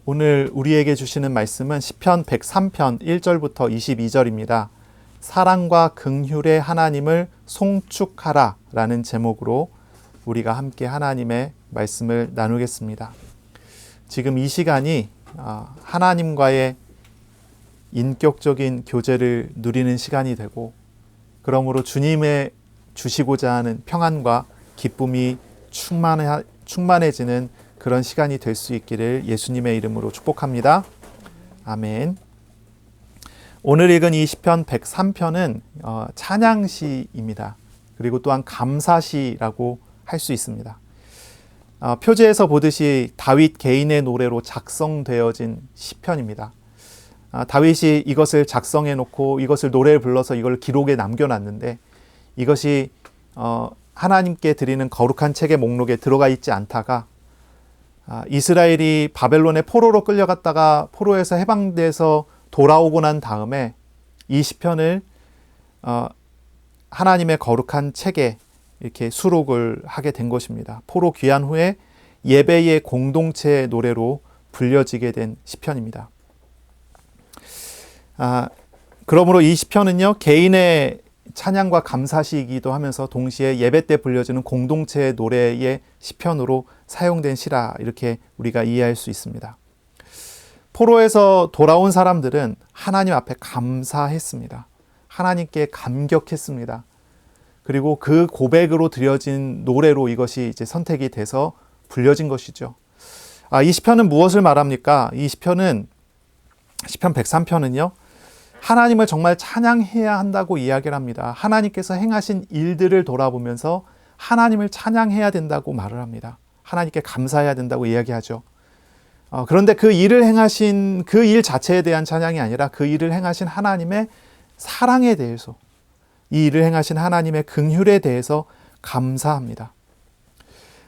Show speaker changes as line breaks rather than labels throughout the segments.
오늘 우리에게 주시는 말씀은 시편 103편 1절부터 22절입니다. 사랑과 긍휼의 하나님을 송축하라 라는 제목으로 우리가 함께 하나님의 말씀을 나누겠습니다. 지금 이 시간이 하나님과의 인격적인 교제를 누리는 시간이 되고, 그러므로 주님의 주시고자 하는 평안과 기쁨이 충만해지는 그런 시간이 될 수 있기를 예수님의 이름으로 축복합니다. 아멘. 오늘 읽은 이 시편 103편은 찬양시입니다. 그리고 또한 감사시라고 할 수 있습니다. 표제에서 보듯이 다윗 개인의 노래로 작성되어진 시편입니다. 다윗이 이것을 작성해 놓고 이것을 노래를 불러서 이걸 기록에 남겨놨는데, 이것이 하나님께 드리는 거룩한 책의 목록에 들어가 있지 않다가 이스라엘이 바벨론의 포로로 끌려갔다가 포로에서 해방돼서 돌아오고 난 다음에 이 시편을 하나님의 거룩한 책에 이렇게 수록을 하게 된 것입니다. 포로 귀환 후에 예배의 공동체의 노래로 불려지게 된 시편입니다. 그러므로 이 시편은요, 개인의 찬양과 감사시이기도 하면서 동시에 예배 때 불려지는 공동체의 노래의 시편으로 사용된 시라, 이렇게 우리가 이해할 수 있습니다. 포로에서 돌아온 사람들은 하나님 앞에 감사했습니다. 하나님께 감격했습니다. 그리고 그 고백으로 드려진 노래로 이것이 이제 선택이 돼서 불려진 것이죠. 이 시편은 무엇을 말합니까? 이 시편은 시편 103편은요, 하나님을 정말 찬양해야 한다고 이야기를 합니다. 하나님께서 행하신 일들을 돌아보면서 하나님을 찬양해야 된다고 말을 합니다. 하나님께 감사해야 된다고 이야기하죠. 그런데 그 일을 행하신 그 일 자체에 대한 찬양이 아니라 그 일을 행하신 하나님의 사랑에 대해서, 이 일을 행하신 하나님의 긍휼에 대해서 감사합니다.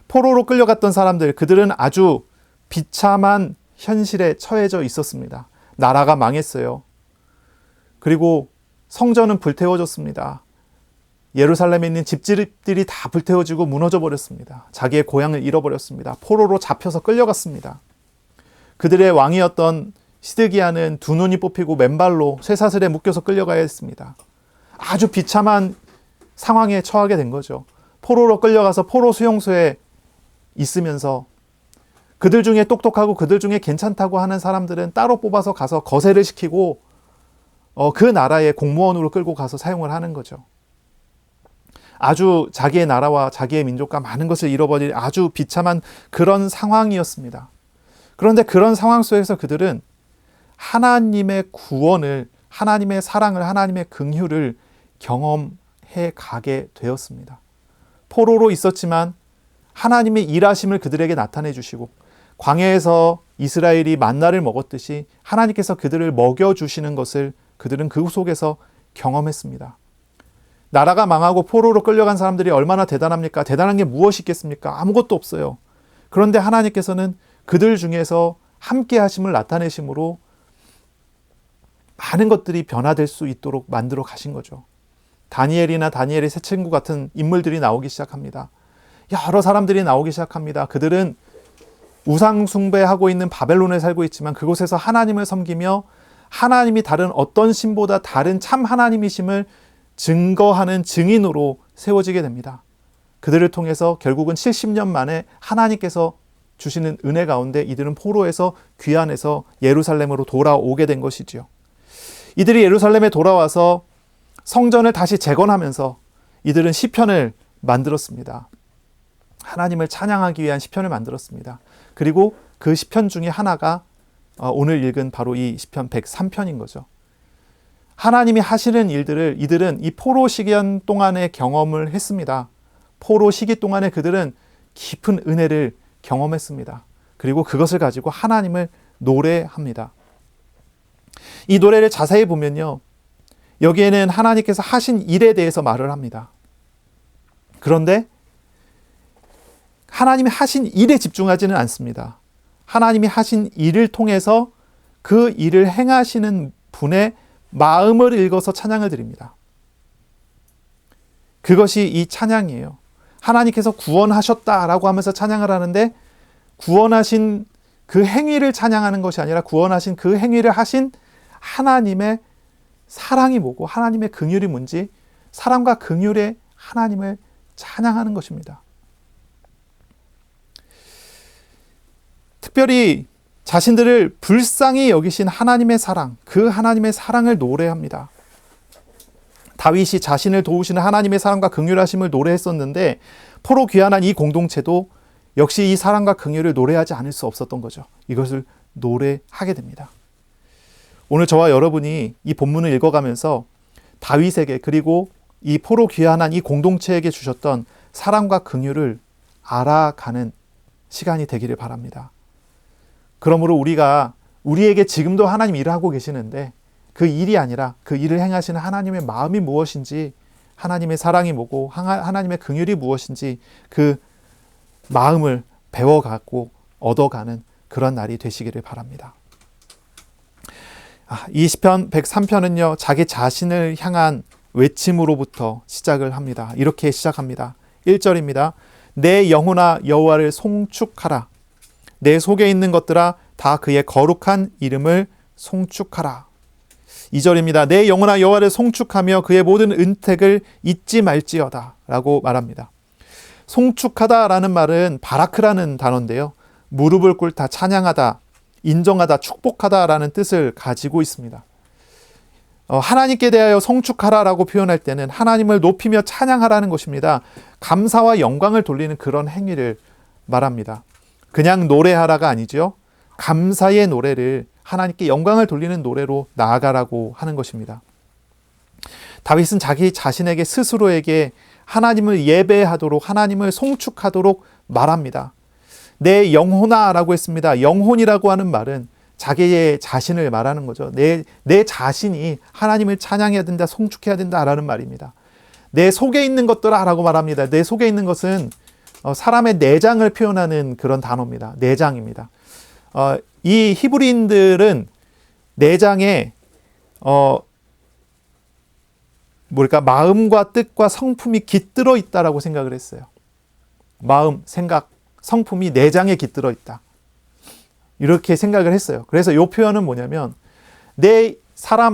포로로 끌려갔던 사람들, 그들은 아주 비참한 현실에 처해져 있었습니다. 나라가 망했어요. 그리고 성전은 불태워졌습니다. 예루살렘에 있는 집들이 다 불태워지고 무너져 버렸습니다. 자기의 고향을 잃어버렸습니다. 포로로 잡혀서 끌려갔습니다. 그들의 왕이었던 시드기야는 두 눈이 뽑히고 맨발로 쇠사슬에 묶여서 끌려가야 했습니다. 아주 비참한 상황에 처하게 된 거죠. 포로로 끌려가서 포로 수용소에 있으면서 그들 중에 똑똑하고 그들 중에 괜찮다고 하는 사람들은 따로 뽑아서 가서 거세를 시키고 그 나라의 공무원으로 끌고 가서 사용을 하는 거죠. 아주 자기의 나라와 자기의 민족과 많은 것을 잃어버릴 아주 비참한 그런 상황이었습니다. 그런데 그런 상황 속에서 그들은 하나님의 구원을, 하나님의 사랑을, 하나님의 긍휼을 경험해 가게 되었습니다. 포로로 있었지만 하나님의 일하심을 그들에게 나타내 주시고, 광야에서 이스라엘이 만나를 먹었듯이 하나님께서 그들을 먹여주시는 것을 그들은 그 속에서 경험했습니다. 나라가 망하고 포로로 끌려간 사람들이 얼마나 대단합니까? 대단한 게 무엇이 있겠습니까? 아무것도 없어요. 그런데 하나님께서는 그들 중에서 함께 하심을 나타내심으로 많은 것들이 변화될 수 있도록 만들어 가신 거죠. 다니엘이나 다니엘의 세 친구 같은 인물들이 나오기 시작합니다. 여러 사람들이 나오기 시작합니다. 그들은 우상 숭배하고 있는 바벨론에 살고 있지만 그곳에서 하나님을 섬기며 하나님이 다른 어떤 신보다 다른 참 하나님이심을 증거하는 증인으로 세워지게 됩니다. 그들을 통해서 결국은 70년 만에 하나님께서 주시는 은혜 가운데 이들은 포로에서 귀환해서 예루살렘으로 돌아오게 된 것이지요. 이들이 예루살렘에 돌아와서 성전을 다시 재건하면서 이들은 시편을 만들었습니다. 하나님을 찬양하기 위한 시편을 만들었습니다. 그리고 그 시편 중에 하나가 오늘 읽은 바로 이 시편 103편인 거죠. 하나님이 하시는 일들을 이들은 이 포로 시기간 동안에 경험을 했습니다. 포로 시기 동안에 그들은 깊은 은혜를 경험했습니다. 그리고 그것을 가지고 하나님을 노래합니다. 이 노래를 자세히 보면요, 여기에는 하나님께서 하신 일에 대해서 말을 합니다. 그런데 하나님이 하신 일에 집중하지는 않습니다. 하나님이 하신 일을 통해서 그 일을 행하시는 분의 마음을 읽어서 찬양을 드립니다. 그것이 이 찬양이에요. 하나님께서 구원하셨다라고 하면서 찬양을 하는데, 구원하신 그 행위를 찬양하는 것이 아니라 구원하신 그 행위를 하신 하나님의 사랑이 뭐고 하나님의 긍휼이 뭔지 사랑과 긍휼의 하나님을 찬양하는 것입니다. 특별히 자신들을 불쌍히 여기신 하나님의 사랑, 그 하나님의 사랑을 노래합니다. 다윗이 자신을 도우시는 하나님의 사랑과 긍휼하심을 노래했었는데 포로 귀환한 이 공동체도 역시 이 사랑과 긍휼을 노래하지 않을 수 없었던 거죠. 이것을 노래하게 됩니다. 오늘 저와 여러분이 이 본문을 읽어가면서 다윗에게 그리고 이 포로 귀환한 이 공동체에게 주셨던 사랑과 긍휼을 알아가는 시간이 되기를 바랍니다. 그러므로 우리에게 지금도 하나님 일을 하고 계시는데 그 일이 아니라 그 일을 행하시는 하나님의 마음이 무엇인지, 하나님의 사랑이 뭐고 하나님의 긍휼이 무엇인지 그 마음을 배워가고 얻어가는 그런 날이 되시기를 바랍니다. 이 시편 103편은요, 자기 자신을 향한 외침으로부터 시작을 합니다. 이렇게 시작합니다. 1절입니다. 내 영혼아 여호와를 송축하라. 내 속에 있는 것들아 다 그의 거룩한 이름을 송축하라. 2절입니다. 내 영혼아 여호와를 송축하며 그의 모든 은택을 잊지 말지어다 라고 말합니다. 송축하다라는 말은 바라크라는 단어인데요. 무릎을 꿇다, 찬양하다, 인정하다, 축복하다라는 뜻을 가지고 있습니다. 하나님께 대하여 송축하라라고 표현할 때는 하나님을 높이며 찬양하라는 것입니다. 감사와 영광을 돌리는 그런 행위를 말합니다. 그냥 노래하라가 아니죠. 감사의 노래를 하나님께 영광을 돌리는 노래로 나아가라고 하는 것입니다. 다윗은 자기 자신에게 스스로에게 하나님을 예배하도록 하나님을 송축하도록 말합니다. 내 영혼아 라고 했습니다. 영혼이라고 하는 말은 자기의 자신을 말하는 거죠. 내 자신이 하나님을 찬양해야 된다, 송축해야 된다라는 말입니다. 내 속에 있는 것들아 라고 말합니다. 내 속에 있는 것은 사람의 내장을 표현하는 그런 단어입니다. 내장입니다. 이 히브리인들은 내장에 마음과 뜻과 성품이 깃들어 있다라고 생각을 했어요. 마음, 생각, 성품이 내장에 깃들어 있다. 이렇게 생각을 했어요. 그래서 이 표현은 뭐냐면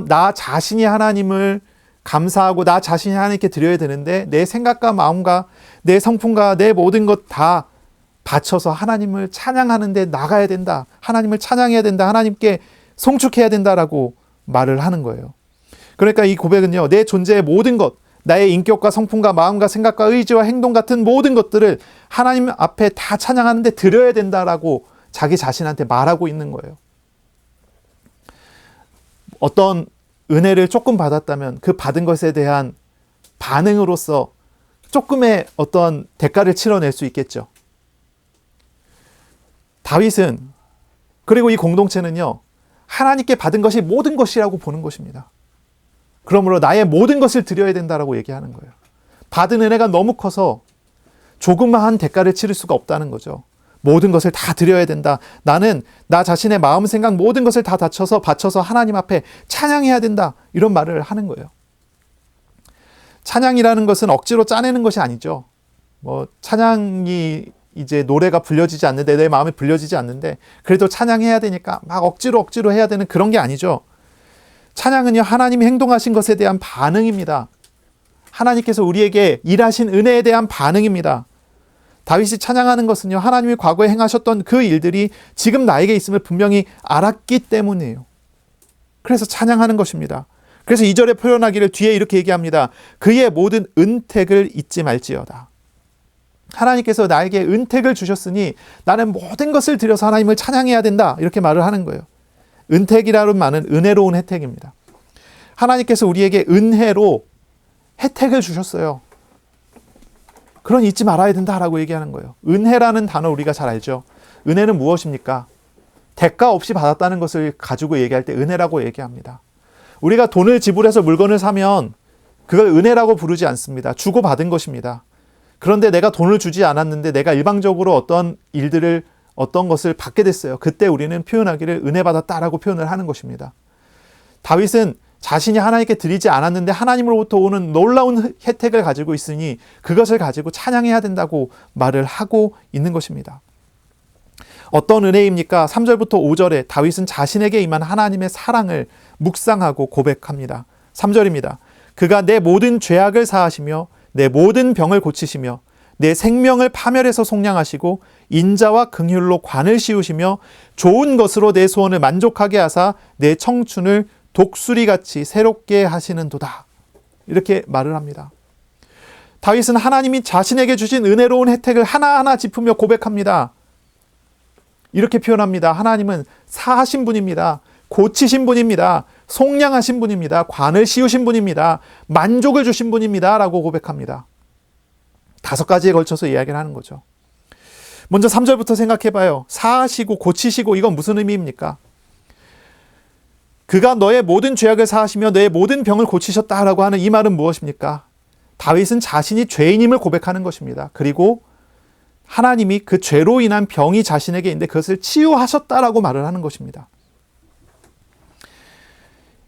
나 자신이 하나님을 감사하고 나 자신이 하나님께 드려야 되는데 내 생각과 마음과 내 성품과 내 모든 것 다 바쳐서 하나님을 찬양하는 데 나가야 된다. 하나님을 찬양해야 된다. 하나님께 송축해야 된다라고 말을 하는 거예요. 그러니까 이 고백은요, 내 존재의 모든 것, 나의 인격과 성품과 마음과 생각과 의지와 행동 같은 모든 것들을 하나님 앞에 다 찬양하는데 드려야 된다라고 자기 자신한테 말하고 있는 거예요. 어떤 은혜를 조금 받았다면 그 받은 것에 대한 반응으로서 조금의 어떤 대가를 치러낼 수 있겠죠. 다윗은 그리고 이 공동체는요, 하나님께 받은 것이 모든 것이라고 보는 것입니다. 그러므로 나의 모든 것을 드려야 된다라고 얘기하는 거예요. 받은 은혜가 너무 커서 조그마한 대가를 치를 수가 없다는 거죠. 모든 것을 다 드려야 된다. 나는 나 자신의 마음, 생각 모든 것을 다 바쳐서 하나님 앞에 찬양해야 된다. 이런 말을 하는 거예요. 찬양이라는 것은 억지로 짜내는 것이 아니죠. 찬양이 이제 노래가 불려지지 않는데, 내 마음에 불려지지 않는데 그래도 찬양해야 되니까 막 억지로 해야 되는 그런 게 아니죠. 찬양은요, 하나님이 행동하신 것에 대한 반응입니다. 하나님께서 우리에게 일하신 은혜에 대한 반응입니다. 다윗이 찬양하는 것은요, 하나님이 과거에 행하셨던 그 일들이 지금 나에게 있음을 분명히 알았기 때문이에요. 그래서 찬양하는 것입니다. 그래서 2절에 표현하기를 뒤에 이렇게 얘기합니다. 그의 모든 은택을 잊지 말지어다. 하나님께서 나에게 은택을 주셨으니 나는 모든 것을 들여서 하나님을 찬양해야 된다. 이렇게 말을 하는 거예요. 은택이라는 말은 은혜로운 혜택입니다. 하나님께서 우리에게 은혜로 혜택을 주셨어요. 그런 잊지 말아야 된다라고 얘기하는 거예요. 은혜라는 단어 우리가 잘 알죠. 은혜는 무엇입니까? 대가 없이 받았다는 것을 가지고 얘기할 때 은혜라고 얘기합니다. 우리가 돈을 지불해서 물건을 사면 그걸 은혜라고 부르지 않습니다. 주고 받은 것입니다. 그런데 내가 돈을 주지 않았는데 내가 일방적으로 어떤 것을 받게 됐어요. 그때 우리는 표현하기를 은혜 받았다라고 표현을 하는 것입니다. 다윗은 자신이 하나님께 드리지 않았는데 하나님으로부터 오는 놀라운 혜택을 가지고 있으니 그것을 가지고 찬양해야 된다고 말을 하고 있는 것입니다. 어떤 은혜입니까? 3절부터 5절에 다윗은 자신에게 임한 하나님의 사랑을 묵상하고 고백합니다. 3절입니다. 그가 내 모든 죄악을 사하시며 내 모든 병을 고치시며 내 생명을 파멸해서 속량하시고 인자와 긍휼로 관을 씌우시며 좋은 것으로 내 소원을 만족하게 하사 내 청춘을 독수리같이 새롭게 하시는도다. 이렇게 말을 합니다. 다윗은 하나님이 자신에게 주신 은혜로운 혜택을 하나하나 짚으며 고백합니다. 이렇게 표현합니다. 하나님은 사하신 분입니다. 고치신 분입니다. 속량하신 분입니다. 관을 씌우신 분입니다. 만족을 주신 분입니다. 라고 고백합니다. 5가지에 걸쳐서 이야기를 하는 거죠. 먼저 3절부터 생각해 봐요. 사하시고 고치시고, 이건 무슨 의미입니까? 그가 너의 모든 죄악을 사하시며 너의 모든 병을 고치셨다라고 하는 이 말은 무엇입니까? 다윗은 자신이 죄인임을 고백하는 것입니다. 그리고 하나님이 그 죄로 인한 병이 자신에게 있는데 그것을 치유하셨다라고 말을 하는 것입니다.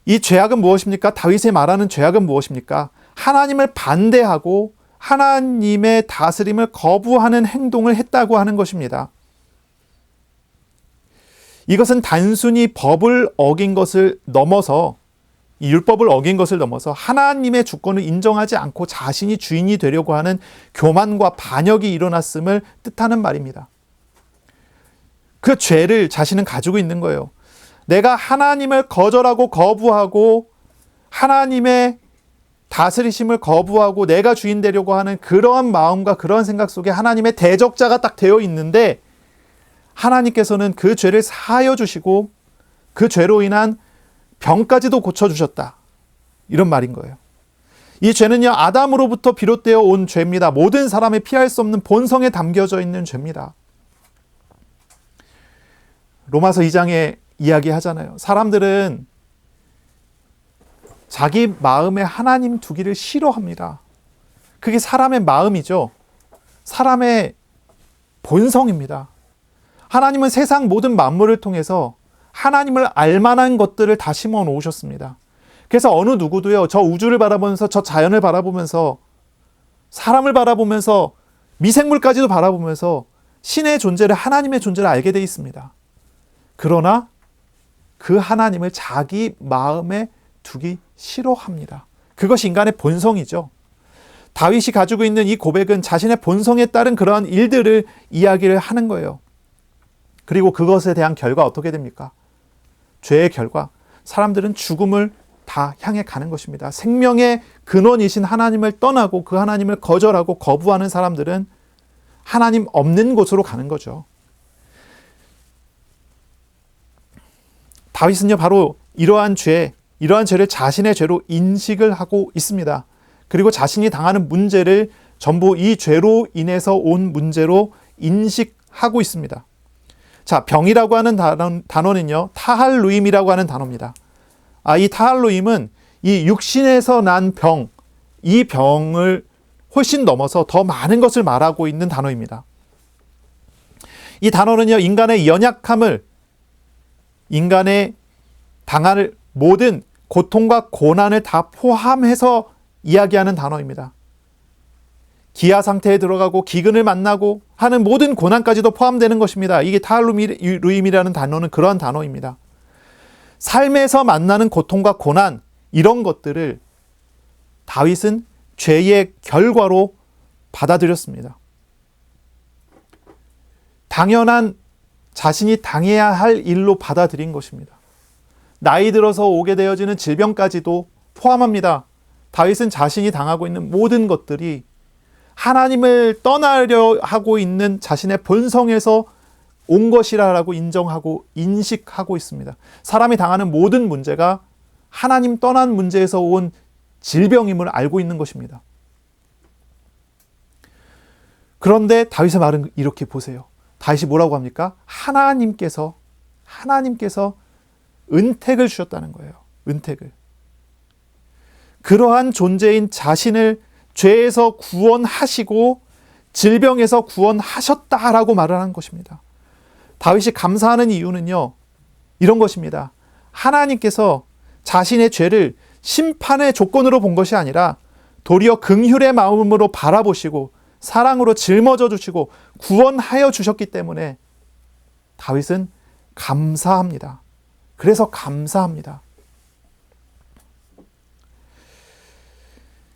이 죄악은 무엇입니까? 다윗이 말하는 죄악은 무엇입니까? 하나님을 반대하고 하나님의 다스림을 거부하는 행동을 했다고 하는 것입니다. 이것은 단순히 법을 어긴 것을 넘어서, 이 율법을 어긴 것을 넘어서 하나님의 주권을 인정하지 않고 자신이 주인이 되려고 하는 교만과 반역이 일어났음을 뜻하는 말입니다. 그 죄를 자신은 가지고 있는 거예요. 내가 하나님을 거절하고 거부하고 하나님의 다스리심을 거부하고 내가 주인 되려고 하는 그러한 마음과 그러한 생각 속에 하나님의 대적자가 딱 되어 있는데, 하나님께서는 그 죄를 사하여 주시고 그 죄로 인한 병까지도 고쳐주셨다. 이런 말인 거예요. 이 죄는요, 아담으로부터 비롯되어 온 죄입니다. 모든 사람이 피할 수 없는 본성에 담겨져 있는 죄입니다. 로마서 2장에 이야기하잖아요. 사람들은 자기 마음에 하나님 두기를 싫어합니다. 그게 사람의 마음이죠. 사람의 본성입니다. 하나님은 세상 모든 만물을 통해서 하나님을 알만한 것들을 다 심어 놓으셨습니다. 그래서 어느 누구도요, 저 우주를 바라보면서, 저 자연을 바라보면서, 사람을 바라보면서, 미생물까지도 바라보면서 신의 존재를, 하나님의 존재를 알게 돼 있습니다. 그러나 그 하나님을 자기 마음에 두기 싫어합니다. 그것이 인간의 본성이죠. 다윗이 가지고 있는 이 고백은 자신의 본성에 따른 그러한 일들을 이야기를 하는 거예요. 그리고 그것에 대한 결과 어떻게 됩니까? 죄의 결과, 사람들은 죽음을 다 향해 가는 것입니다. 생명의 근원이신 하나님을 떠나고 그 하나님을 거절하고 거부하는 사람들은 하나님 없는 곳으로 가는 거죠. 다윗은요, 바로 이러한 죄를 자신의 죄로 인식을 하고 있습니다. 그리고 자신이 당하는 문제를 전부 이 죄로 인해서 온 문제로 인식하고 있습니다. 자, 병이라고 하는 단어는요, 타할루임이라고 하는 단어입니다. 이 타할루임은 이 육신에서 난 병, 이 병을 훨씬 넘어서 더 많은 것을 말하고 있는 단어입니다. 이 단어는요, 인간의 연약함을, 인간의 당할 모든 고통과 고난을 다 포함해서 이야기하는 단어입니다. 기아 상태에 들어가고 기근을 만나고 하는 모든 고난까지도 포함되는 것입니다. 이게 타할루임이라는 단어는 그러한 단어입니다. 삶에서 만나는 고통과 고난, 이런 것들을 다윗은 죄의 결과로 받아들였습니다. 당연한 자신이 당해야 할 일로 받아들인 것입니다. 나이 들어서 오게 되어지는 질병까지도 포함합니다. 다윗은 자신이 당하고 있는 모든 것들이 하나님을 떠나려 하고 있는 자신의 본성에서 온 것이라고 인정하고 인식하고 있습니다. 사람이 당하는 모든 문제가 하나님 떠난 문제에서 온 질병임을 알고 있는 것입니다. 그런데 다윗의 말은 이렇게 보세요. 다윗이 뭐라고 합니까? 하나님께서 은택을 주셨다는 거예요. 은택을. 그러한 존재인 자신을 죄에서 구원하시고 질병에서 구원하셨다라고 말을 하는 것입니다. 다윗이 감사하는 이유는요, 이런 것입니다. 하나님께서 자신의 죄를 심판의 조건으로 본 것이 아니라 도리어 긍휼의 마음으로 바라보시고 사랑으로 짊어져 주시고 구원하여 주셨기 때문에 다윗은 감사합니다. 그래서 감사합니다.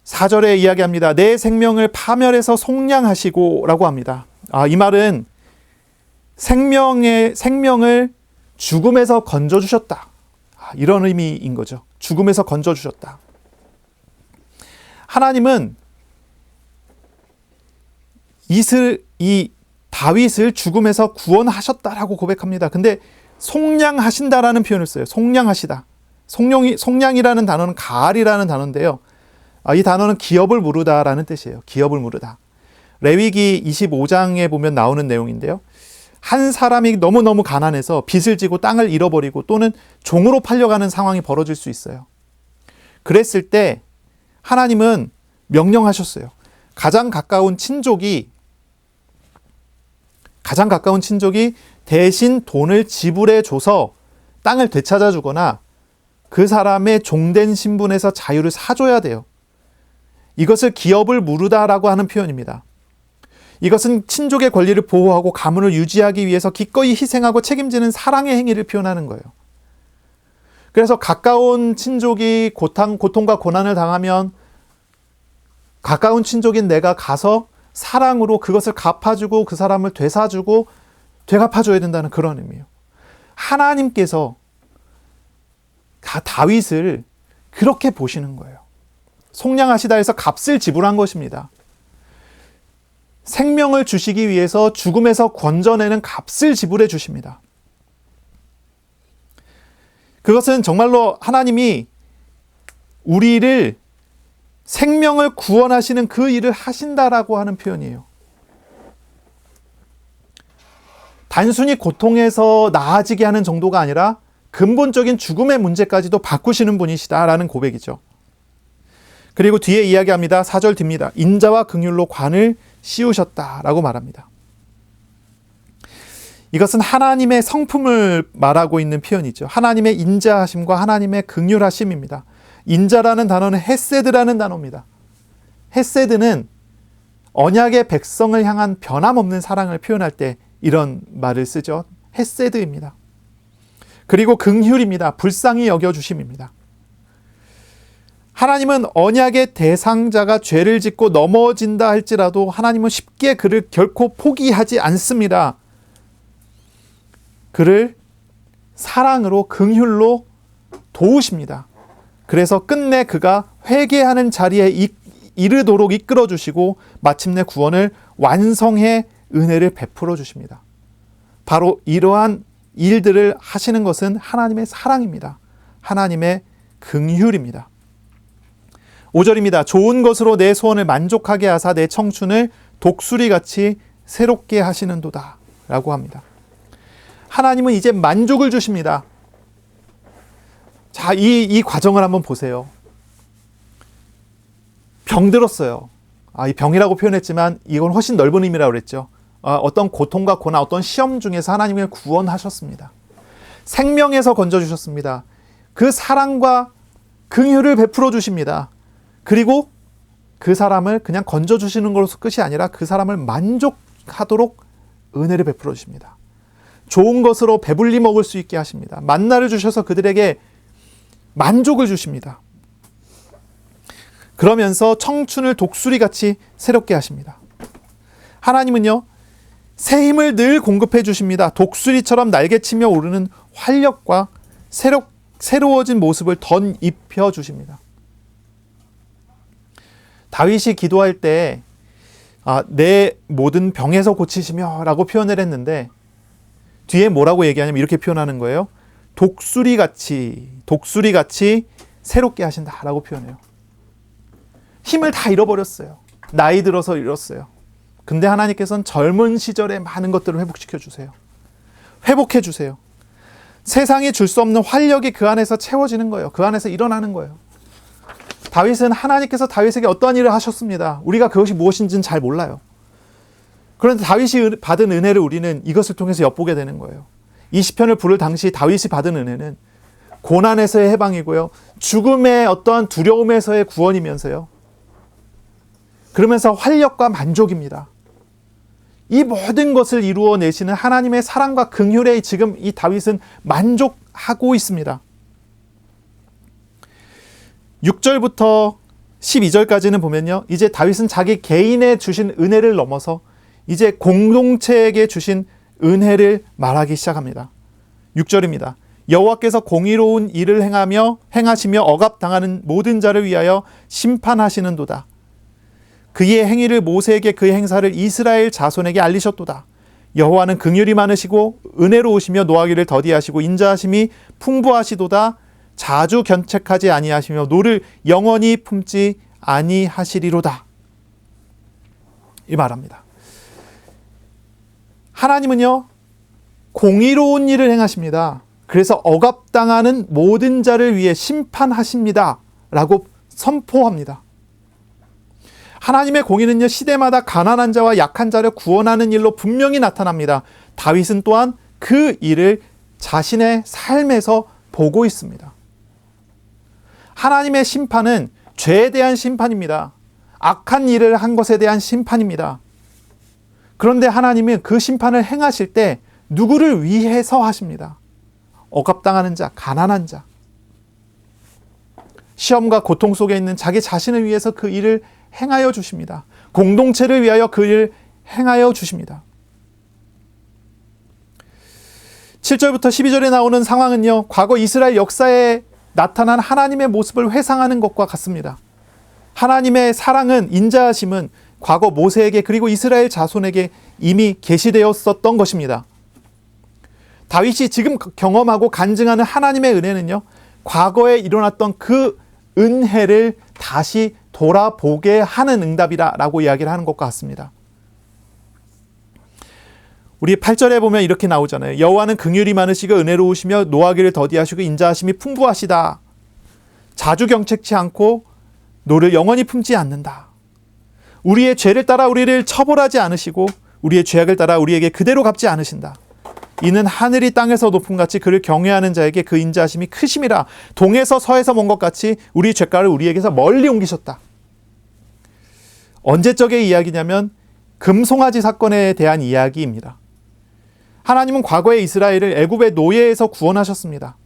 4절에 이야기합니다. 내 생명을 파멸해서 속량하시고 라고 합니다. 이 말은 생명을 죽음에서 건져주셨다. 이런 의미인 거죠. 죽음에서 건져주셨다. 하나님은 이 다윗을 죽음에서 구원하셨다라고 고백합니다. 근데 속량하신다라는 표현을 써요. 속량하시다. 속량이라는 단어는 가알이라는 단어인데요. 이 단어는 기업을 무르다라는 뜻이에요. 기업을 무르다. 레위기 25장에 보면 나오는 내용인데요. 한 사람이 너무너무 가난해서 빚을 지고 땅을 잃어버리고 또는 종으로 팔려가는 상황이 벌어질 수 있어요. 그랬을 때 하나님은 명령하셨어요. 가장 가까운 친족이 대신 돈을 지불해 줘서 땅을 되찾아 주거나 그 사람의 종된 신분에서 자유를 사줘야 돼요. 이것을 기업을 무르다라고 하는 표현입니다. 이것은 친족의 권리를 보호하고 가문을 유지하기 위해서 기꺼이 희생하고 책임지는 사랑의 행위를 표현하는 거예요. 그래서 가까운 친족이 고통과 고난을 당하면 가까운 친족인 내가 가서 사랑으로 그것을 갚아주고 그 사람을 되사주고 되갚아줘야 된다는 그런 의미예요. 하나님께서 다윗을 그렇게 보시는 거예요. 속량하시다 해서 값을 지불한 것입니다. 생명을 주시기 위해서 죽음에서 건져내는 값을 지불해 주십니다. 그것은 정말로 하나님이 우리를 생명을 구원하시는 그 일을 하신다라고 하는 표현이에요. 단순히 고통에서 나아지게 하는 정도가 아니라 근본적인 죽음의 문제까지도 바꾸시는 분이시다라는 고백이죠. 그리고 뒤에 이야기합니다. 4절 뒤입니다. 인자와 긍휼로 관을 씌우셨다라고 말합니다. 이것은 하나님의 성품을 말하고 있는 표현이죠. 하나님의 인자하심과 하나님의 긍휼하심입니다. 인자라는 단어는 헤세드라는 단어입니다. 헤세드는 언약의 백성을 향한 변함없는 사랑을 표현할 때 이런 말을 쓰죠. 헤세드입니다. 그리고 긍휼입니다. 불쌍히 여겨주심입니다. 하나님은 언약의 대상자가 죄를 짓고 넘어진다 할지라도 하나님은 쉽게 그를 결코 포기하지 않습니다. 그를 사랑으로 긍휼로 도우십니다. 그래서 끝내 그가 회개하는 자리에 이르도록 이끌어 주시고 마침내 구원을 완성해 은혜를 베풀어 주십니다. 바로 이러한 일들을 하시는 것은 하나님의 사랑입니다. 하나님의 긍휼입니다. 5절입니다. 좋은 것으로 내 소원을 만족하게 하사 내 청춘을 독수리같이 새롭게 하시는도다 라고 합니다. 하나님은 이제 만족을 주십니다. 자, 이 과정을 한번 보세요. 병들었어요. 이 병이라고 표현했지만 이건 훨씬 넓은 의미라고 그랬죠. 어떤 고통과 고난, 어떤 시험 중에서 하나님을 구원하셨습니다. 생명에서 건져주셨습니다. 그 사랑과 긍휼을 베풀어 주십니다. 그리고 그 사람을 그냥 건져주시는 것으로 끝이 아니라 그 사람을 만족하도록 은혜를 베풀어 주십니다. 좋은 것으로 배불리 먹을 수 있게 하십니다. 만나를 주셔서 그들에게 만족을 주십니다. 그러면서 청춘을 독수리같이 새롭게 하십니다. 하나님은요, 새 힘을 늘 공급해 주십니다. 독수리처럼 날개치며 오르는 활력과 새로워진 모습을 덧입혀 주십니다. 다윗이 기도할 때 내 모든 병에서 고치시며 라고 표현을 했는데 뒤에 뭐라고 얘기하냐면 이렇게 표현하는 거예요. 독수리같이 새롭게 하신다라고 표현해요. 힘을 다 잃어버렸어요. 나이 들어서 잃었어요. 근데 하나님께서는 젊은 시절에 많은 것들을 회복시켜 주세요. 회복해 주세요. 세상이 줄 수 없는 활력이 그 안에서 채워지는 거예요. 그 안에서 일어나는 거예요. 다윗은 하나님께서 다윗에게 어떠한 일을 하셨습니다. 우리가 그것이 무엇인지는 잘 몰라요. 그런데 다윗이 받은 은혜를 우리는 이것을 통해서 엿보게 되는 거예요. 이 시편을 부를 당시 다윗이 받은 은혜는 고난에서의 해방이고요. 죽음의 어떠한 두려움에서의 구원이면서요. 그러면서 활력과 만족입니다. 이 모든 것을 이루어내시는 하나님의 사랑과 긍휼에 지금 이 다윗은 만족하고 있습니다. 6절부터 12절까지는 보면요, 이제 다윗은 자기 개인에 주신 은혜를 넘어서 이제 공동체에게 주신 은혜를 말하기 시작합니다. 6절입니다. 여호와께서 공의로운 일을 행하시며 억압당하는 모든 자를 위하여 심판하시는도다. 그의 행위를 모세에게 그의 행사를 이스라엘 자손에게 알리셨도다. 여호와는 긍휼이 많으시고 은혜로우시며 노하기를 더디하시고 인자하심이 풍부하시도다. 자주 견책하지 아니하시며 노를 영원히 품지 아니하시리로다. 이 말합니다. 하나님은요, 공의로운 일을 행하십니다. 그래서 억압당하는 모든 자를 위해 심판하십니다 라고 선포합니다. 하나님의 공의는요, 시대마다 가난한 자와 약한 자를 구원하는 일로 분명히 나타납니다. 다윗은 또한 그 일을 자신의 삶에서 보고 있습니다. 하나님의 심판은 죄에 대한 심판입니다. 악한 일을 한 것에 대한 심판입니다. 그런데 하나님은 그 심판을 행하실 때 누구를 위해서 하십니다. 억압당하는 자, 가난한 자, 시험과 고통 속에 있는 자기 자신을 위해서 그 일을 행하여 주십니다. 공동체를 위하여 그 일을 행하여 주십니다. 7절부터 12절에 나오는 상황은요, 과거 이스라엘 역사에 나타난 하나님의 모습을 회상하는 것과 같습니다. 하나님의 사랑은, 인자하심은 과거 모세에게 그리고 이스라엘 자손에게 이미 계시되었었던 것입니다. 다윗이 지금 경험하고 간증하는 하나님의 은혜는요, 과거에 일어났던 그 은혜를 다시 돌아보게 하는 응답이라고 이야기를 하는 것과 같습니다. 우리 8절에 보면 이렇게 나오잖아요. 여호와는 긍휼이 많으시고 은혜로우시며 노하기를 더디하시고 인자하심이 풍부하시다. 자주 경책치 않고 노를 영원히 품지 않는다. 우리의 죄를 따라 우리를 처벌하지 않으시고 우리의 죄악을 따라 우리에게 그대로 갚지 않으신다. 이는 하늘이 땅에서 높음같이 그를 경외하는 자에게 그 인자하심이 크심이라. 동에서 서에서 먼 것 같이 우리 죄가를 우리에게서 멀리 옮기셨다. 언제적의 이야기냐면 금송아지 사건에 대한 이야기입니다. 하나님은 과거에 이스라엘을 애굽의 노예에서 구원하셨습니다.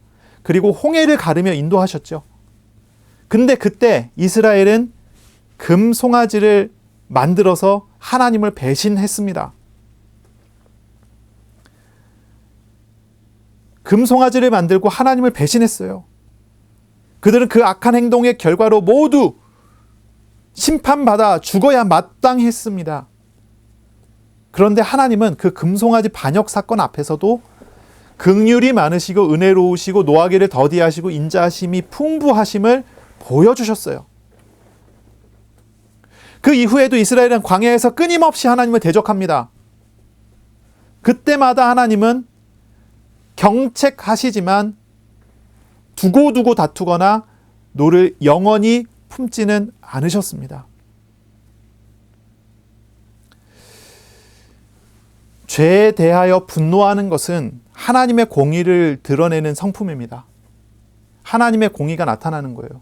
그리고 홍해를 가르며 인도하셨죠. 근데 그때 이스라엘은 금송아지를 만들어서 하나님을 배신했습니다. 금송아지를 만들고 하나님을 배신했어요. 그들은 그 악한 행동의 결과로 모두 심판받아 죽어야 마땅했습니다. 그런데 하나님은 그 금송아지 반역 사건 앞에서도 긍휼이 많으시고 은혜로우시고 노하기를 더디하시고 인자하심이 풍부하심을 보여주셨어요. 그 이후에도 이스라엘은 광야에서 끊임없이 하나님을 대적합니다. 그때마다 하나님은 경책하시지만 두고두고 다투거나 노를 영원히 품지는 않으셨습니다. 죄에 대하여 분노하는 것은 하나님의 공의를 드러내는 성품입니다. 하나님의 공의가 나타나는 거예요.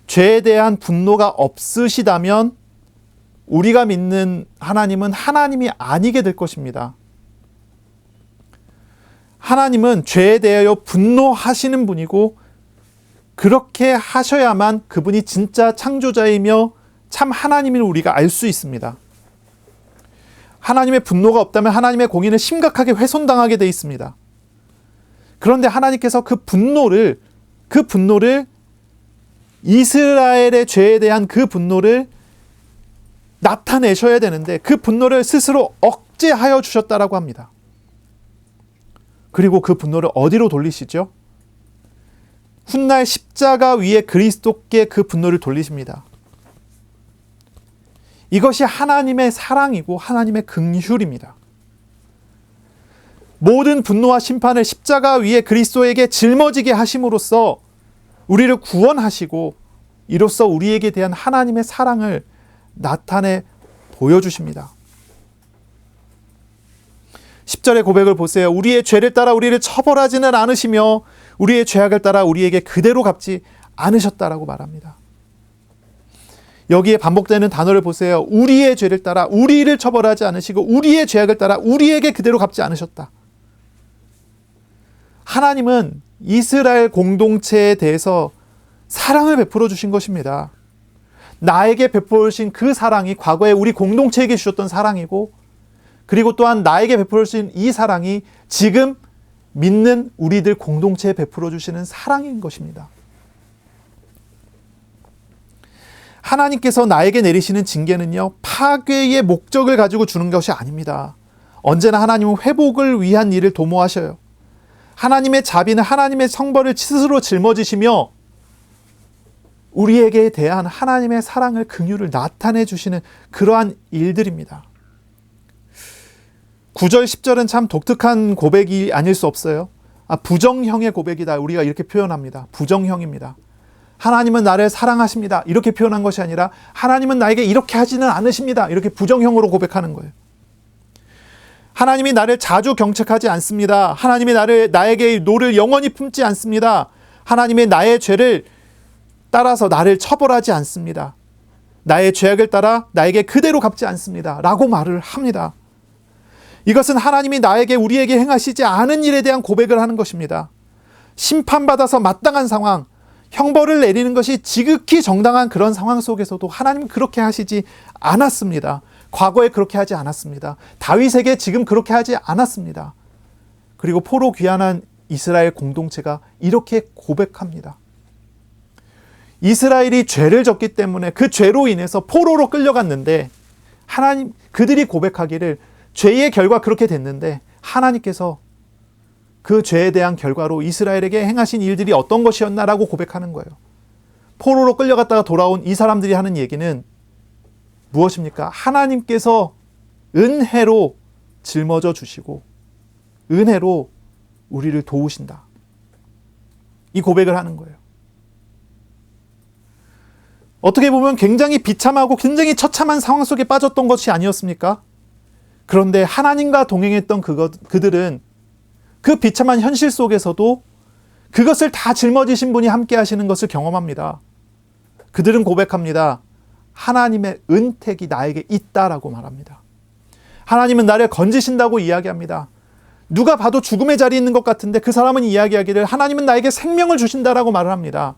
죄에 대한 분노가 없으시다면 우리가 믿는 하나님은 하나님이 아니게 될 것입니다. 하나님은 죄에 대하여 분노하시는 분이고 그렇게 하셔야만 그분이 진짜 창조자이며 참 하나님을 우리가 알 수 있습니다. 하나님의 분노가 없다면 하나님의 공의는 심각하게 훼손당하게 되어 있습니다. 그런데 하나님께서 그 분노를 이스라엘의 죄에 대한 그 분노를 나타내셔야 되는데 그 분노를 스스로 억제하여 주셨다라고 합니다. 그리고 그 분노를 어디로 돌리시죠? 훗날 십자가 위에 그리스도께 그 분노를 돌리십니다. 이것이 하나님의 사랑이고 하나님의 긍휼입니다. 모든 분노와 심판을 십자가 위에 그리스도에게 짊어지게 하심으로써 우리를 구원하시고 이로써 우리에게 대한 하나님의 사랑을 나타내 보여주십니다. 10절의 고백을 보세요. 우리의 죄를 따라 우리를 처벌하지는 않으시며 우리의 죄악을 따라 우리에게 그대로 갚지 않으셨다라고 말합니다. 여기에 반복되는 단어를 보세요. 우리의 죄를 따라 우리를 처벌하지 않으시고 우리의 죄악을 따라 우리에게 그대로 갚지 않으셨다. 하나님은 이스라엘 공동체에 대해서 사랑을 베풀어 주신 것입니다. 나에게 베풀어 주신 그 사랑이 과거에 우리 공동체에게 주셨던 사랑이고, 그리고 또한 나에게 베풀어 주신 이 사랑이 지금 믿는 우리들 공동체에 베풀어 주시는 사랑인 것입니다. 하나님께서 나에게 내리시는 징계는요, 파괴의 목적을 가지고 주는 것이 아닙니다. 언제나 하나님은 회복을 위한 일을 도모하셔요. 하나님의 자비는 하나님의 성벌을 스스로 짊어지시며 우리에게 대한 하나님의 사랑을, 긍휼을 나타내 주시는 그러한 일들입니다. 9절 10절은 참 독특한 고백이 아닐 수 없어요. 부정형의 고백이다, 우리가 이렇게 표현합니다. 부정형입니다. 하나님은 나를 사랑하십니다, 이렇게 표현한 것이 아니라 하나님은 나에게 이렇게 하지는 않으십니다, 이렇게 부정형으로 고백하는 거예요. 하나님이 나를 자주 경책하지 않습니다. 하나님이 나에게 노를 영원히 품지 않습니다. 하나님이 나의 죄를 따라서 나를 처벌하지 않습니다. 나의 죄악을 따라 나에게 그대로 갚지 않습니다, 라고 말을 합니다. 이것은 하나님이 우리에게 행하시지 않은 일에 대한 고백을 하는 것입니다. 심판받아서 마땅한 상황, 형벌을 내리는 것이 지극히 정당한 그런 상황 속에서도 하나님은 그렇게 하시지 않았습니다. 과거에 그렇게 하지 않았습니다. 다윗에게 지금 그렇게 하지 않았습니다. 그리고 포로 귀환한 이스라엘 공동체가 이렇게 고백합니다. 이스라엘이 죄를 졌기 때문에 그 죄로 인해서 포로로 끌려갔는데, 그들이 고백하기를 죄의 결과 그렇게 됐는데 하나님께서 그 죄에 대한 결과로 이스라엘에게 행하신 일들이 어떤 것이었나라고 고백하는 거예요. 포로로 끌려갔다가 돌아온 이 사람들이 하는 얘기는 무엇입니까? 하나님께서 은혜로 짊어져 주시고 은혜로 우리를 도우신다, 이 고백을 하는 거예요. 어떻게 보면 굉장히 비참하고 굉장히 처참한 상황 속에 빠졌던 것이 아니었습니까? 그런데 하나님과 동행했던 그들은 그 비참한 현실 속에서도 그것을 다 짊어지신 분이 함께 하시는 것을 경험합니다. 그들은 고백합니다. 하나님의 은택이 나에게 있다라고 말합니다. 하나님은 나를 건지신다고 이야기합니다. 누가 봐도 죽음의 자리에 있는 것 같은데 그 사람은 이야기하기를 하나님은 나에게 생명을 주신다라고 말을 합니다.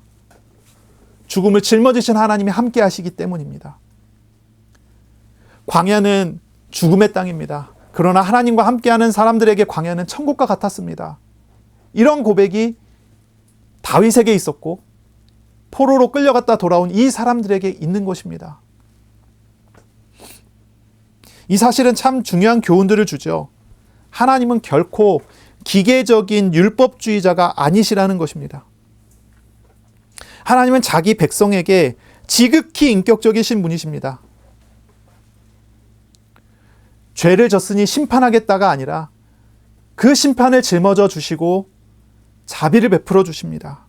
죽음을 짊어지신 하나님이 함께 하시기 때문입니다. 광야는 죽음의 땅입니다. 그러나 하나님과 함께하는 사람들에게 광야는 천국과 같았습니다. 이런 고백이 다윗에게 있었고 포로로 끌려갔다 돌아온 이 사람들에게 있는 것입니다. 이 사실은 참 중요한 교훈들을 주죠. 하나님은 결코 기계적인 율법주의자가 아니시라는 것입니다. 하나님은 자기 백성에게 지극히 인격적이신 분이십니다. 죄를 졌으니 심판하겠다가 아니라 그 심판을 짊어져 주시고 자비를 베풀어 주십니다.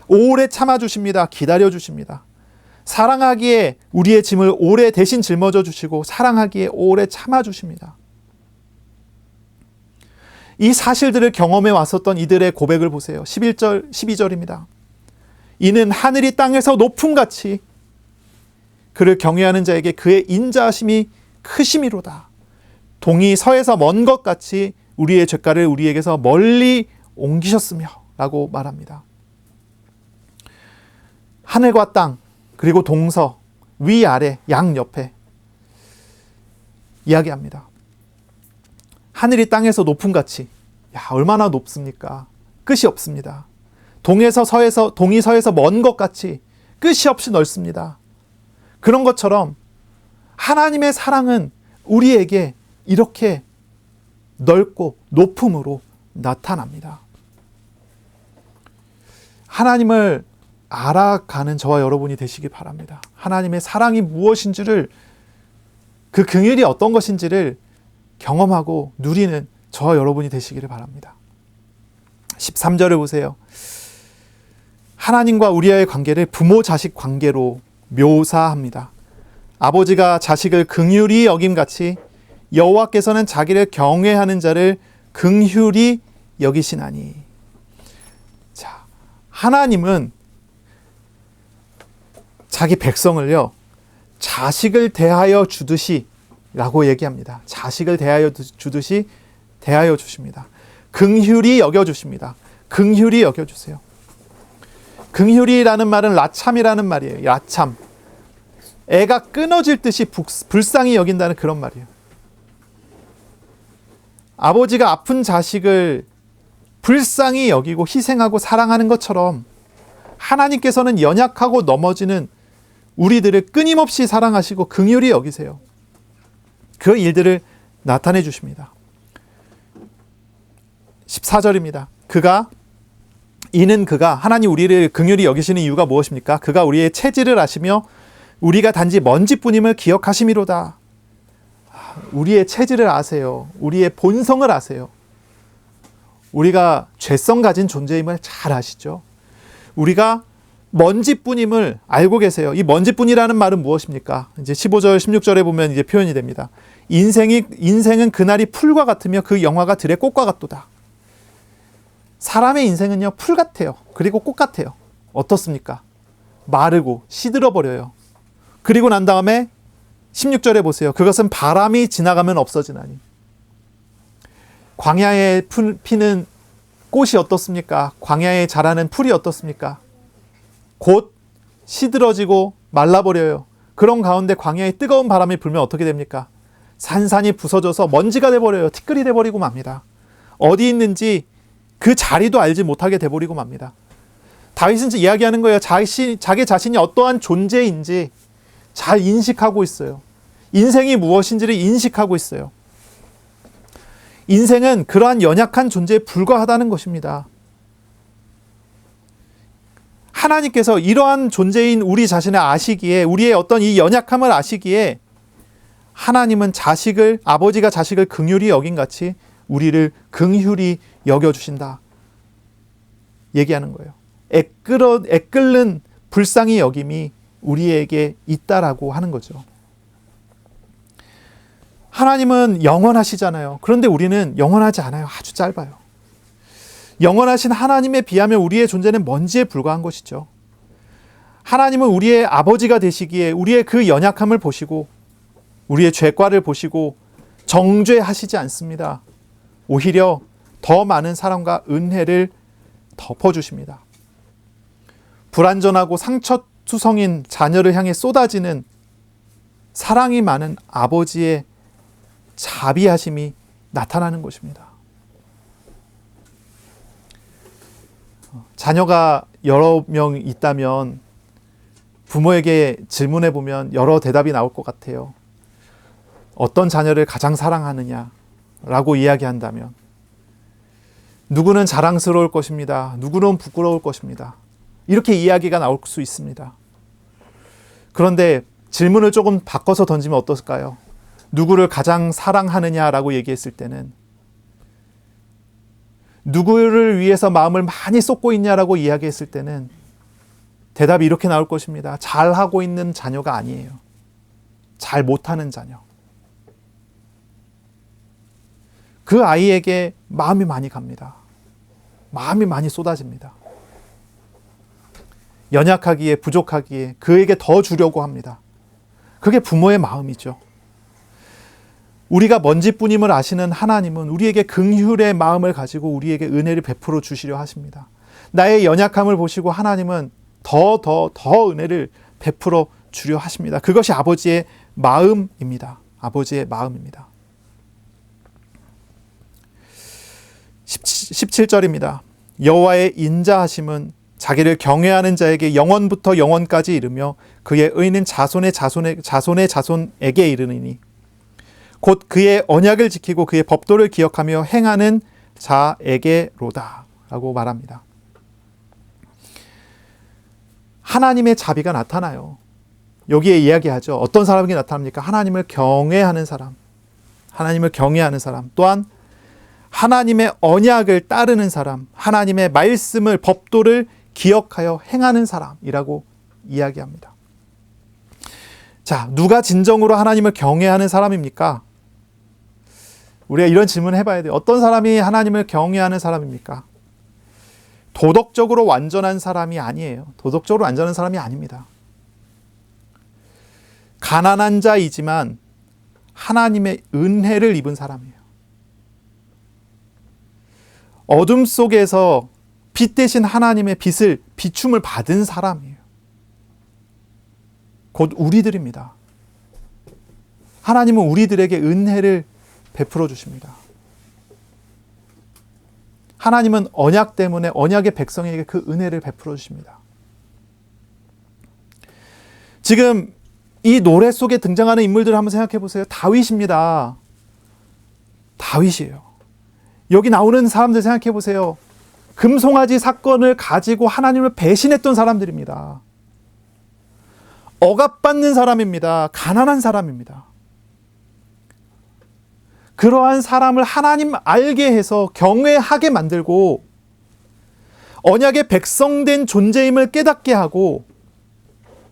오래 참아 주십니다. 기다려 주십니다. 사랑하기에 우리의 짐을 오래 대신 짊어져 주시고 사랑하기에 오래 참아 주십니다. 이 사실들을 경험해 왔었던 이들의 고백을 보세요. 11절, 12절입니다. 이는 하늘이 땅에서 높음같이 그를 경외하는 자에게 그의 인자하심이 크심이로다. 동이 서에서 먼 것 같이 우리의 죄가를 우리에게서 멀리 옮기셨으며 라고 말합니다. 하늘과 땅, 그리고 동서, 위아래, 양옆에 이야기합니다. 하늘이 땅에서 높음같이, 얼마나 높습니까? 끝이 없습니다. 동이 서에서 먼 것 같이 끝이 없이 넓습니다. 그런 것처럼 하나님의 사랑은 우리에게 이렇게 넓고 높음으로 나타납니다. 하나님을 알아가는 저와 여러분이 되시기 바랍니다. 하나님의 사랑이 무엇인지를, 그 긍휼이 어떤 것인지를 경험하고 누리는 저와 여러분이 되시기를 바랍니다. 13절을 보세요. 하나님과 우리와의 관계를 부모 자식 관계로 묘사합니다. 아버지가 자식을 긍휼히 여김같이 여호와께서는 자기를 경외하는 자를 긍휼히 여기시나니. 자, 하나님은 자기 백성을요, 자식을 대하여 주듯이 라고 얘기합니다. 자식을 대하여 주듯이 대하여 주십니다. 긍휼히 여겨주십니다. 긍휼히 여겨주세요. 긍휼이라는 말은 라참이라는 말이에요. 라참. 애가 끊어질 듯이 불쌍히 여긴다는 그런 말이에요. 아버지가 아픈 자식을 불쌍히 여기고 희생하고 사랑하는 것처럼 하나님께서는 연약하고 넘어지는 우리들을 끊임없이 사랑하시고 긍휼히 여기세요. 그 일들을 나타내 주십니다. 14절입니다. 이는 그가 하나님 우리를 긍휼히 여기시는 이유가 무엇입니까? 그가 우리의 체질을 아시며 우리가 단지 먼지뿐임을 기억하심이로다. 우리의 체질을 아세요. 우리의 본성을 아세요. 우리가 죄성 가진 존재임을 잘 아시죠. 우리가 먼지뿐임을 알고 계세요. 이 먼지뿐이라는 말은 무엇입니까? 이제 15절, 16절에 보면 이제 표현이 됩니다. 인생은 그날이 풀과 같으며 그 영화가 들의 꽃과 같도다. 사람의 인생은요, 풀 같아요. 그리고 꽃 같아요. 어떻습니까? 마르고 시들어 버려요. 그리고 난 다음에 16절에 보세요. 그것은 바람이 지나가면 없어지나니. 광야에 피는 꽃이 어떻습니까? 광야에 자라는 풀이 어떻습니까? 곧 시들어지고 말라버려요. 그런 가운데 광야에 뜨거운 바람이 불면 어떻게 됩니까? 산산이 부서져서 먼지가 돼버려요. 티끌이 돼버리고 맙니다. 어디 있는지 그 자리도 알지 못하게 돼버리고 맙니다. 다윗은 이야기하는 거예요. 자기 자신이 어떠한 존재인지 잘 인식하고 있어요. 인생이 무엇인지를 인식하고 있어요. 인생은 그러한 연약한 존재에 불과하다는 것입니다. 하나님께서 이러한 존재인 우리 자신을 아시기에, 우리의 어떤 이 연약함을 아시기에 하나님은 아버지가 자식을 긍휼히 여긴 같이 우리를 긍휼히 여겨주신다 얘기하는 거예요. 애끓는 불쌍히 여김이 우리에게 있다라고 하는 거죠. 하나님은 영원하시잖아요. 그런데 우리는 영원하지 않아요. 아주 짧아요. 영원하신 하나님에 비하면 우리의 존재는 먼지에 불과한 것이죠. 하나님은 우리의 아버지가 되시기에 우리의 그 연약함을 보시고 우리의 죄과를 보시고 정죄하시지 않습니다. 오히려 더 많은 사랑과 은혜를 덮어주십니다. 불완전하고 상처투성인 자녀를 향해 쏟아지는 사랑이 많은 아버지의 자비하심이 나타나는 것입니다. 자녀가 여러 명 있다면 부모에게 질문해 보면 여러 대답이 나올 것 같아요. 어떤 자녀를 가장 사랑하느냐라고 이야기한다면 누구는 자랑스러울 것입니다. 누구는 부끄러울 것입니다. 이렇게 이야기가 나올 수 있습니다. 그런데 질문을 조금 바꿔서 던지면 어떨까요? 누구를 가장 사랑하느냐라고 얘기했을 때는 누구를 위해서 마음을 많이 쏟고 있냐라고 이야기했을 때는 대답이 이렇게 나올 것입니다. 잘하고 있는 자녀가 아니에요. 잘 못하는 자녀. 그 아이에게 마음이 많이 갑니다. 마음이 많이 쏟아집니다. 연약하기에 부족하기에 그에게 더 주려고 합니다. 그게 부모의 마음이죠. 우리가 먼지뿐임을 아시는 하나님은 우리에게 긍휼의 마음을 가지고 우리에게 은혜를 베풀어 주시려 하십니다. 나의 연약함을 보시고 하나님은 더 은혜를 베풀어 주려 하십니다. 그것이 아버지의 마음입니다. 아버지의 마음입니다. 17절입니다. 여호와의 인자하심은 자기를 경외하는 자에게 영원부터 영원까지 이르며 그의 의는 자손의 자손에게 이르느니 곧 그의 언약을 지키고 그의 법도를 기억하며 행하는 자에게로다 라고 말합니다. 하나님의 자비가 나타나요. 여기에 이야기하죠. 어떤 사람에게 나타납니까? 하나님을 경외하는 사람, 하나님을 경외하는 사람, 또한 하나님의 언약을 따르는 사람, 하나님의 말씀을, 법도를 기억하여 행하는 사람이라고 이야기합니다. 자, 누가 진정으로 하나님을 경외하는 사람입니까? 우리가 이런 질문을 해봐야 돼요. 어떤 사람이 하나님을 경외하는 사람입니까? 도덕적으로 완전한 사람이 아니에요. 도덕적으로 완전한 사람이 아닙니다. 가난한 자이지만 하나님의 은혜를 입은 사람이에요. 어둠 속에서 빛 대신 하나님의 빛을 비춤을 받은 사람이에요. 곧 우리들입니다. 하나님은 우리들에게 은혜를 베풀어 주십니다. 하나님은 언약 때문에 언약의 백성에게 그 은혜를 베풀어 주십니다. 지금 이 노래 속에 등장하는 인물들을 한번 생각해 보세요. 다윗입니다. 다윗이에요. 여기 나오는 사람들 생각해 보세요. 금송아지 사건을 가지고 하나님을 배신했던 사람들입니다. 억압받는 사람입니다. 가난한 사람입니다. 그러한 사람을 하나님 알게 해서 경외하게 만들고 언약의 백성된 존재임을 깨닫게 하고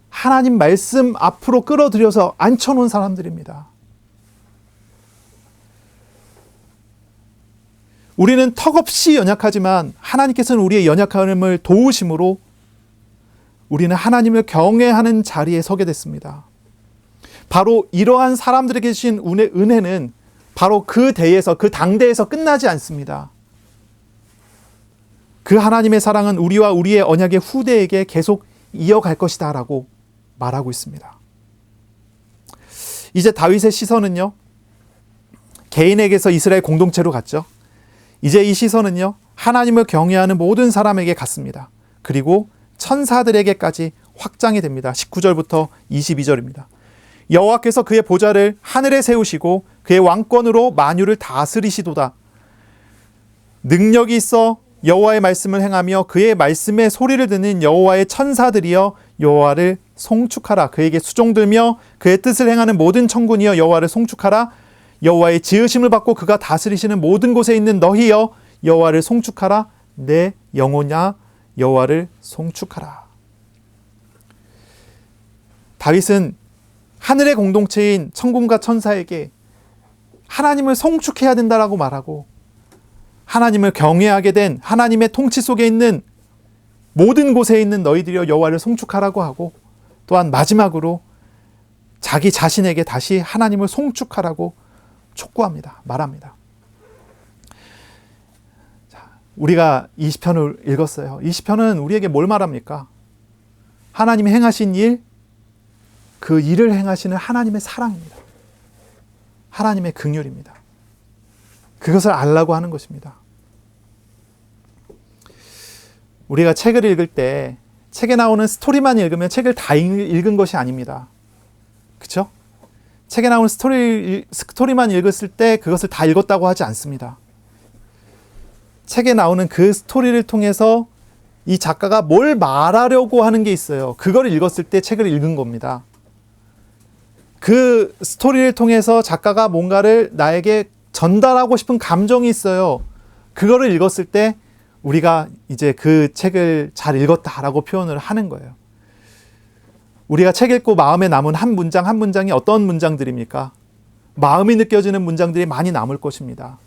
하나님 말씀 앞으로 끌어들여서 앉혀놓은 사람들입니다. 우리는 턱없이 연약하지만 하나님께서는 우리의 연약함을 도우심으로 우리는 하나님을 경외하는 자리에 서게 됐습니다. 바로 이러한 사람들에게 주신 은혜는 바로 그 대에서, 그 당대에서 끝나지 않습니다. 그 하나님의 사랑은 우리와 우리의 언약의 후대에게 계속 이어갈 것이다 라고 말하고 있습니다. 이제 다윗의 시선은요, 개인에게서 이스라엘 공동체로 갔죠. 이제 이 시선은요, 하나님을 경외하는 모든 사람에게 갔습니다. 그리고 천사들에게까지 확장이 됩니다. 19절부터 22절입니다. 여호와께서 그의 보좌를 하늘에 세우시고 그의 왕권으로 만유를 다스리시도다. 능력이 있어 여호와의 말씀을 행하며 그의 말씀에 소리를 듣는 여호와의 천사들이여 여호와를 송축하라. 그에게 수종들며 그의 뜻을 행하는 모든 천군이여 여호와를 송축하라. 여호와의 지으심을 받고 그가 다스리시는 모든 곳에 있는 너희여 여호와를 송축하라. 내 영혼아 여호와를 송축하라. 다윗은 하늘의 공동체인 천군과 천사에게 하나님을 송축해야 된다라고 말하고 하나님을 경외하게 된 하나님의 통치 속에 있는 모든 곳에 있는 너희들이여 여호와를 송축하라고 하고 또한 마지막으로 자기 자신에게 다시 하나님을 송축하라고 촉구합니다. 말합니다. 자, 우리가 이 시편을 읽었어요. 이 시편은 우리에게 뭘 말합니까? 하나님이 행하신 일, 그 일을 행하시는 하나님의 사랑입니다. 하나님의 긍휼입니다. 그것을 알라고 하는 것입니다. 우리가 책을 읽을 때 책에 나오는 스토리만 읽으면 책을 다 읽은 것이 아닙니다. 그렇죠? 책에 나오는 스토리만 읽었을 때 그것을 다 읽었다고 하지 않습니다. 책에 나오는 그 스토리를 통해서 이 작가가 뭘 말하려고 하는 게 있어요. 그걸 읽었을 때 책을 읽은 겁니다. 그 스토리를 통해서 작가가 뭔가를 나에게 전달하고 싶은 감정이 있어요. 그거를 읽었을 때 우리가 이제 그 책을 잘 읽었다라고 표현을 하는 거예요. 우리가 책 읽고 마음에 남은 한 문장 한 문장이 어떤 문장들입니까? 마음이 느껴지는 문장들이 많이 남을 것입니다.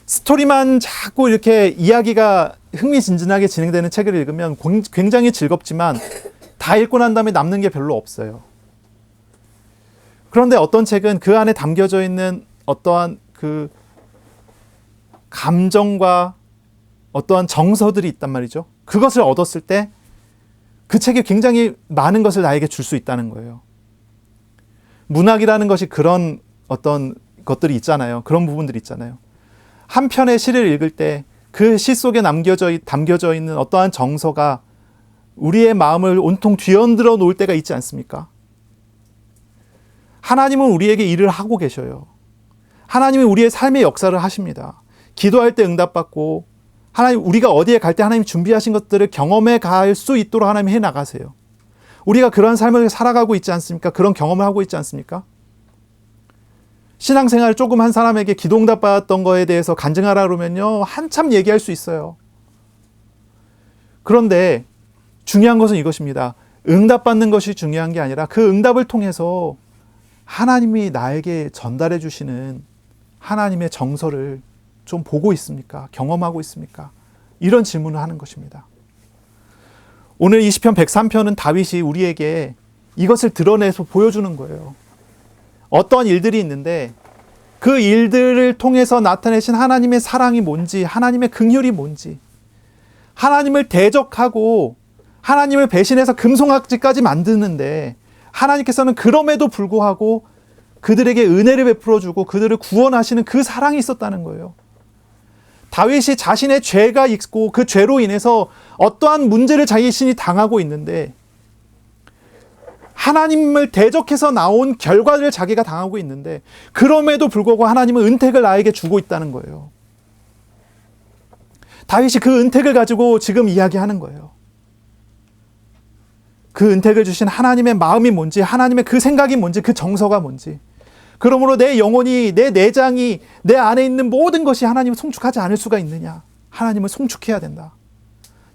스토리만 자꾸 이렇게 이야기가 흥미진진하게 진행되는 책을 읽으면 굉장히 즐겁지만 다 읽고 난 다음에 남는 게 별로 없어요. 그런데 어떤 책은 그 안에 담겨져 있는 어떠한 그 감정과 어떠한 정서들이 있단 말이죠. 그것을 얻었을 때 그 책이 굉장히 많은 것을 나에게 줄 수 있다는 거예요. 문학이라는 것이 그런 어떤 것들이 있잖아요. 그런 부분들이 있잖아요. 한 편의 시를 읽을 때 그 시 속에 담겨져 있는 어떠한 정서가 우리의 마음을 온통 뒤흔들어 놓을 때가 있지 않습니까? 하나님은 우리에게 일을 하고 계셔요. 하나님은 우리의 삶의 역사를 하십니다. 기도할 때 응답받고 하나님, 우리가 어디에 갈 때 하나님 준비하신 것들을 경험해 갈 수 있도록 하나님 해 나가세요. 우리가 그런 삶을 살아가고 있지 않습니까? 그런 경험을 하고 있지 않습니까? 신앙생활 조금 한 사람에게 기도 응답받았던 거에 대해서 간증하라 그러면요, 한참 얘기할 수 있어요. 그런데 중요한 것은 이것입니다. 응답받는 것이 중요한 게 아니라 그 응답을 통해서 하나님이 나에게 전달해 주시는 하나님의 정서를 좀 보고 있습니까? 경험하고 있습니까? 이런 질문을 하는 것입니다. 오늘 이 시편 103편은 다윗이 우리에게 이것을 드러내서 보여주는 거예요. 어떠한 일들이 있는데 그 일들을 통해서 나타내신 하나님의 사랑이 뭔지, 하나님의 긍휼이 뭔지, 하나님을 대적하고 하나님을 배신해서 금송아지까지 만드는데 하나님께서는 그럼에도 불구하고 그들에게 은혜를 베풀어주고 그들을 구원하시는 그 사랑이 있었다는 거예요. 다윗이 자신의 죄가 있고 그 죄로 인해서 어떠한 문제를 자신이 당하고 있는데 하나님을 대적해서 나온 결과를 자기가 당하고 있는데 그럼에도 불구하고 하나님은 은택을 나에게 주고 있다는 거예요. 다윗이 그 은택을 가지고 지금 이야기하는 거예요. 그 은택을 주신 하나님의 마음이 뭔지, 하나님의 그 생각이 뭔지, 그 정서가 뭔지. 그러므로 내 영혼이, 내 내장이, 내 안에 있는 모든 것이 하나님을 송축하지 않을 수가 있느냐. 하나님을 송축해야 된다.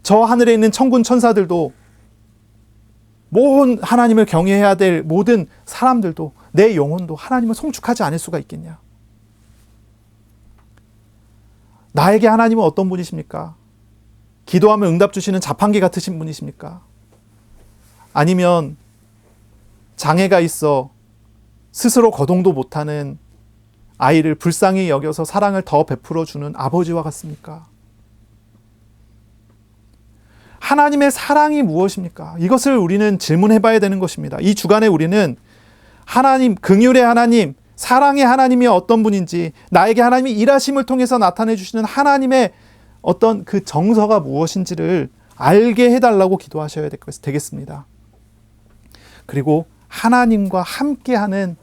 저 하늘에 있는 천군 천사들도, 모든 하나님을 경외해야 될 모든 사람들도, 내 영혼도 하나님을 송축하지 않을 수가 있겠냐. 나에게 하나님은 어떤 분이십니까? 기도하면 응답 주시는 자판기 같으신 분이십니까? 아니면 장애가 있어 스스로 거동도 못하는 아이를 불쌍히 여겨서 사랑을 더 베풀어 주는 아버지와 같습니까? 하나님의 사랑이 무엇입니까? 이것을 우리는 질문해 봐야 되는 것입니다. 이 주간에 우리는 하나님, 긍휼의 하나님, 사랑의 하나님이 어떤 분인지, 나에게 하나님이 일하심을 통해서 나타내 주시는 하나님의 어떤 그 정서가 무엇인지를 알게 해달라고 기도하셔야 되겠습니다. 그리고 하나님과 함께하는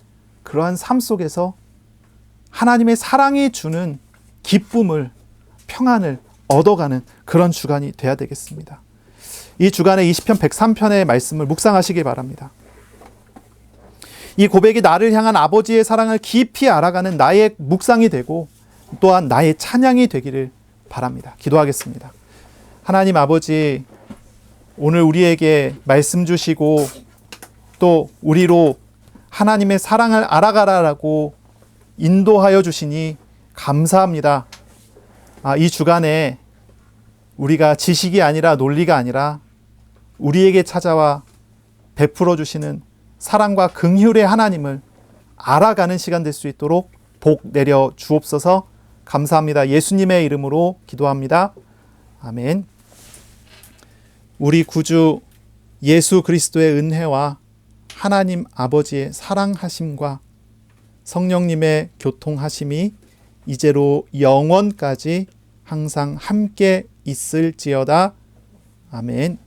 그러한 삶 속에서 하나님의 사랑이 주는 기쁨을, 평안을 얻어가는 그런 주간이 돼야 되겠습니다. 이 주간에 20편 103편의 말씀을 묵상하시기 바랍니다. 이 고백이 나를 향한 아버지의 사랑을 깊이 알아가는 나의 묵상이 되고 또한 나의 찬양이 되기를 바랍니다. 기도하겠습니다. 하나님 아버지, 오늘 우리에게 말씀 주시고 또 우리로 하나님의 사랑을 알아가라라고 인도하여 주시니 감사합니다. 이 주간에 우리가 지식이 아니라 논리가 아니라 우리에게 찾아와 베풀어 주시는 사랑과 긍휼의 하나님을 알아가는 시간 될 수 있도록 복 내려 주옵소서. 감사합니다. 예수님의 이름으로 기도합니다. 아멘. 우리 구주 예수 그리스도의 은혜와 하나님 아버지의 사랑하심과 성령님의 교통하심이 이제로 영원까지 항상 함께 있을지어다. 아멘.